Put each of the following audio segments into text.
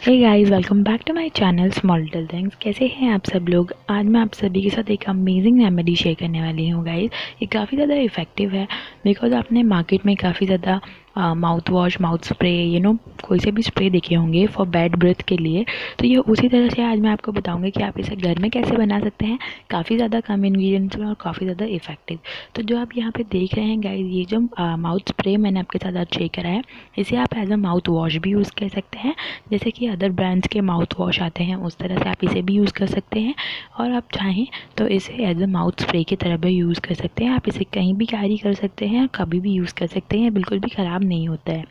Hey guys, welcome back to my channel small little things. कैसे हैं आप सब लोग। आज मैं आप सभी के साथ एक अमेजिंग रेमेडी शेयर करने वाली हूँ गाइस। ये काफ़ी ज़्यादा इफ़ेक्टिव है बिकॉज आपने मार्केट में काफ़ी ज़्यादा माउथ वॉश, माउथ स्प्रे, कोई से भी स्प्रे देखे होंगे फॉर बैड ब्रेथ के लिए। तो ये उसी तरह से आज मैं आपको बताऊंगी कि आप इसे घर में कैसे बना सकते हैं, काफ़ी ज़्यादा कम इंग्रेडिएंट्स में और काफ़ी ज़्यादा इफेक्टिव। तो जो आप यहाँ पे देख रहे हैं गाइस, ये जो माउथ स्प्रे मैंने आपके साथ आज शेयर करा है, इसे आप एज अ माउथ वॉश भी यूज़ कर सकते हैं। जैसे कि अदर ब्रांड्स के माउथ वॉश आते हैं उस तरह से आप इसे भी यूज़ कर सकते हैं, और आप चाहें तो इसे एज अ माउथ स्प्रे की तरह भी यूज़ कर सकते हैं। आप इसे कहीं भी कैरी कर सकते हैं, कभी भी यूज़ कर सकते हैं, बिल्कुल भी ख़राब नहीं होता है।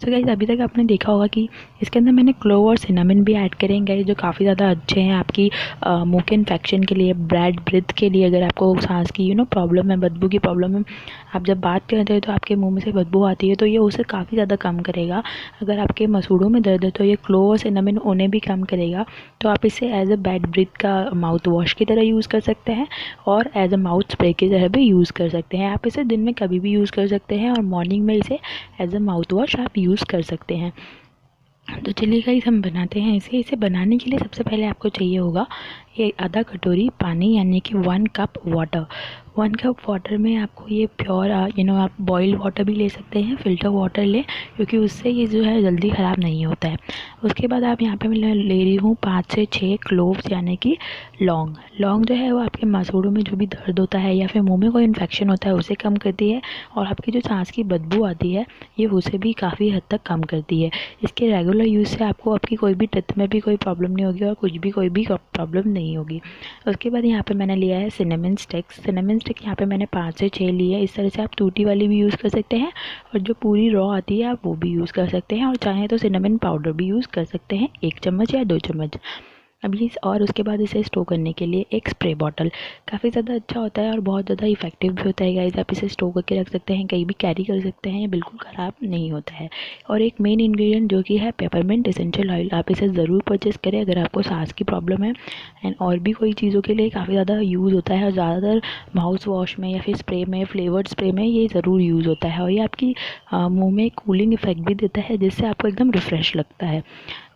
सो गाइस, अभी तक आपने देखा होगा कि इसके अंदर मैंने क्लोव और सिनेमन भी ऐड करें गाइस, जो काफ़ी ज़्यादा अच्छे हैं आपकी मुंह के इन्फेक्शन के लिए, बैड ब्रेथ के लिए। अगर आपको सांस की प्रॉब्लम है, बदबू की प्रॉब्लम है, आप जब बात करते हैं तो आपके मुंह में से बदबू आती है, तो ये उसे काफ़ी ज़्यादा कम करेगा। अगर आपके मसूड़ों में दर्द है तो ये क्लोव और सिनेमन उन्हें भी कम करेगा। तो आप इसे एज अ बैड ब्रेथ का माउथ वॉश की तरह यूज़ कर सकते हैं और एज अ माउथ स्प्रे की तरह भी यूज़ कर सकते हैं। आप इसे दिन में कभी भी यूज़ कर सकते हैं और मॉर्निंग में इसे एज अ माउथ वॉश आप यूज़ कर सकते हैं। तो चलिए गाइस, हम बनाते हैं इसे बनाने के लिए सबसे पहले आपको चाहिए होगा ये आधा कटोरी पानी, यानी कि 1 कप वाटर। 1 कप वाटर में आपको ये प्योर आप बॉइल्ड वाटर भी ले सकते हैं, फ़िल्टर वाटर लें, क्योंकि उससे ये जो है जल्दी ख़राब नहीं होता है। उसके बाद आप यहाँ पे मैं ले रही हूँ 5 से 6 क्लोव्स, यानी कि लौंग। लौंग जो है वो आपके मसूड़ों में जो भी दर्द होता है या फिर मुंह में कोई इन्फेक्शन होता है उसे कम करती है, और आपकी जो सांस की बदबू आती है ये उसे भी काफ़ी हद तक कम करती है। इसके रेगुलर यूज़ से आपको आपकी कोई भी टेथ में भी कोई प्रॉब्लम नहीं होगी और कोई भी प्रॉब्लम नहीं होगी। उसके बाद यहाँ पे मैंने लिया है सिनेमन स्टिक्स। सिनेमन स्टिक यहाँ पे मैंने 5 से 6 ली है। इस तरह से आप टूटी वाली भी यूज़ कर सकते हैं, और जो पूरी रॉ आती है आप वो भी यूज़ कर सकते हैं, और चाहें तो सिनेमन पाउडर भी यूज़ कर सकते हैं, 1 चम्मच या 2 चम्मच। और उसके बाद इसे स्टोर करने के लिए एक स्प्रे बॉटल काफ़ी ज़्यादा अच्छा होता है और बहुत ज़्यादा इफेक्टिव भी होता है गाइस। आप इसे स्टोर करके रख सकते हैं, कहीं भी कैरी कर सकते हैं, ये बिल्कुल ख़राब नहीं होता है। और एक मेन इंग्रेडिएंट जो कि है पेपरमिंट एसेंशियल ऑयल, आप इसे ज़रूर परचेज़ करें अगर आपको सांस की प्रॉब्लम है। एंड और भी कोई चीज़ों के लिए काफ़ी ज़्यादा यूज़ होता है, और ज़्यादातर माउथ वॉश में या फिर स्प्रे में, फ्लेवर्ड स्प्रे में ये ज़रूर यूज़ होता है, और ये आपकी मुँह में कूलिंग इफेक्ट भी देता है, जिससे आपको एकदम रिफ़्रेश लगता है।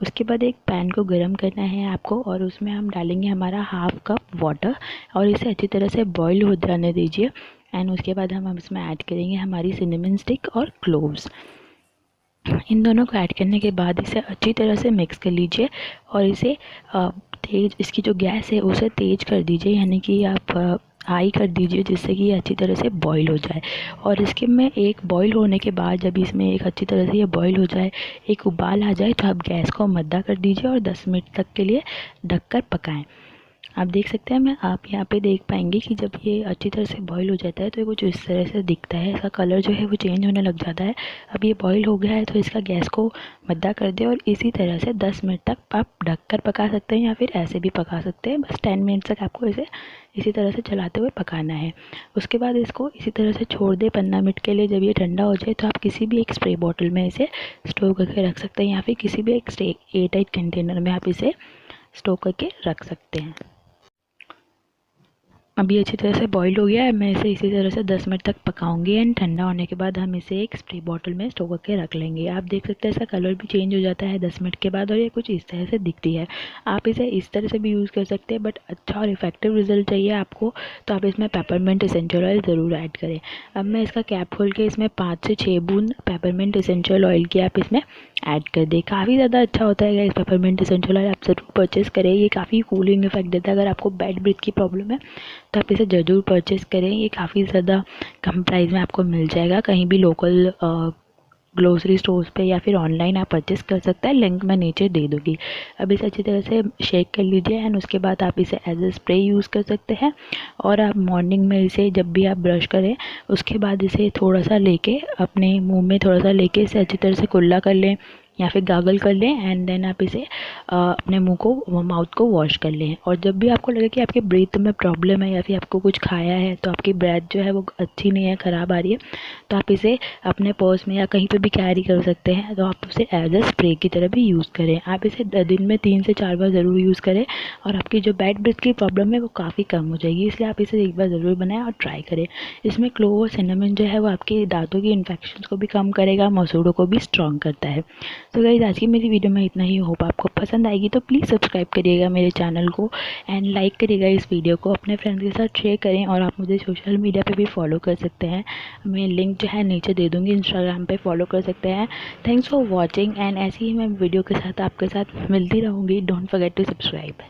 उसके बाद एक पैन को गर्म करना है आपको, और उसमें हम डालेंगे हमारा 1/2 कप वाटर, और इसे अच्छी तरह से बॉईल हो जाने दीजिए। एंड उसके बाद हम इसमें ऐड करेंगे हमारी सिनेमन स्टिक और क्लोव्स। इन दोनों को ऐड करने के बाद इसे अच्छी तरह से मिक्स कर लीजिए, और इसे इसकी जो गैस है उसे तेज़ कर दीजिए, यानी कि आप हाई कर दीजिए, जिससे कि ये अच्छी तरह से बॉईल हो जाए। और इसके में एक बॉईल होने के बाद जब इसमें एक अच्छी तरह से ये बॉईल हो जाए, एक उबाल आ जाए, तो आप गैस को मद्दा कर दीजिए और 10 मिनट तक के लिए ढककर पकाएं। आप देख सकते हैं, आप यहाँ पे देख पाएंगे कि जब ये अच्छी तरह से बॉईल हो जाता है तो ये कुछ इस तरह से दिखता है, इसका कलर जो है वो चेंज होने लग जाता है। अब ये बॉईल हो गया है तो इसका गैस को मद्दा कर दें, और इसी तरह से 10 मिनट तक आप ढककर पका सकते हैं या फिर ऐसे भी पका सकते हैं। बस 10 मिनट तक आपको इसे इसी तरह से चलाते हुए पकाना है। उसके बाद इसको इसी तरह से छोड़ दें 15 मिनट के लिए। जब ये ठंडा हो जाए तो आप किसी भी एक स्प्रे बॉटल में इसे स्टोर करके रख सकते हैं, या फिर किसी भी एक एयरटाइट कंटेनर में आप इसे स्टोर करके रख सकते हैं। अभी अच्छी तरह से बॉईल हो गया है, मैं इसे इसी तरह से 10 मिनट तक पकाऊंगी, एंड ठंडा होने के बाद हम इसे एक स्प्रे बॉटल में स्टोर करके रख लेंगे। आप देख सकते हैं इसका कलर भी चेंज हो जाता है 10 मिनट के बाद, और ये कुछ इस तरह से दिखती है। आप इसे इस तरह से भी यूज़ कर सकते हैं, बट अच्छा और इफेक्टिव रिजल्ट चाहिए आपको तो आप इसमें पेपरमिंट एसेंशियल ऑयल ज़रूर ऐड करें। अब मैं इसका कैप खोल के इसमें 5 से 6 बूंद पेपरमिंट एसेंशियल ऑयल की आप इसमें ऐड कर दें। काफ़ी ज़्यादा अच्छा होता है इस पेपरमिंट एसेंशियल ऑयल, आप ज़रूर परचेज़ करें, ये काफ़ी कूलिंग इफेक्ट देता है। अगर आपको बैड ब्रेथ की प्रॉब्लम है तो आप इसे ज़रूर परचेज़ करें, ये काफ़ी ज़्यादा कम प्राइस में आपको मिल जाएगा, कहीं भी लोकल ग्रोसरी स्टोर्स पे या फिर ऑनलाइन आप परचेस कर सकते हैं, लिंक मैं नीचे दे दूँगी। अब इसे अच्छी तरह से शेक कर लीजिए, एंड उसके बाद आप इसे एज ए स्प्रे यूज़ कर सकते हैं, और आप मॉर्निंग में इसे जब भी आप ब्रश करें उसके बाद इसे थोड़ा सा लेके अपने मुंह में थोड़ा सा लेके इसे अच्छी तरह से कुल्ला कर लें या फिर गागल कर लें, एंड देन आप इसे अपने मुंह को, माउथ को वॉश कर लें। और जब भी आपको लगे कि आपके ब्रीथ में प्रॉब्लम है या फिर आपको कुछ खाया है तो आपकी ब्रेथ जो है वो अच्छी नहीं है, ख़राब आ रही है, तो आप इसे अपने पर्स में या कहीं पे भी कैरी कर सकते हैं, तो आप उसे एज अ स्प्रे की तरह भी यूज़ करें। आप इसे दिन में 3 से 4 बार ज़रूर यूज़ करें, और आपकी जो बैड ब्रेथ की प्रॉब्लम है वो काफ़ी कम हो जाएगी। इसलिए आप इसे एक बार ज़रूर बनाएं और ट्राई करें। इसमें क्लोव और सिनेमन जो है वो आपके दांतों की इन्फेक्शन को भी कम करेगा, मसूड़ों को भी स्ट्रॉन्ग करता है। तो गाइस आज की मेरी वीडियो में इतना ही। होप आपको पसंद आएगी, तो प्लीज़ सब्सक्राइब करिएगा मेरे चैनल को एंड लाइक करिएगा इस वीडियो को, अपने फ्रेंड्स के साथ शेयर करें। और आप मुझे सोशल मीडिया पे भी फॉलो कर सकते हैं, मैं लिंक जो है नीचे दे दूँगी, इंस्टाग्राम पे फॉलो कर सकते हैं। थैंक्स फॉर वॉचिंग एंड ऐसे ही मैं वीडियो के साथ आपके साथ मिलती रहूँगी। Don't forget to subscribe.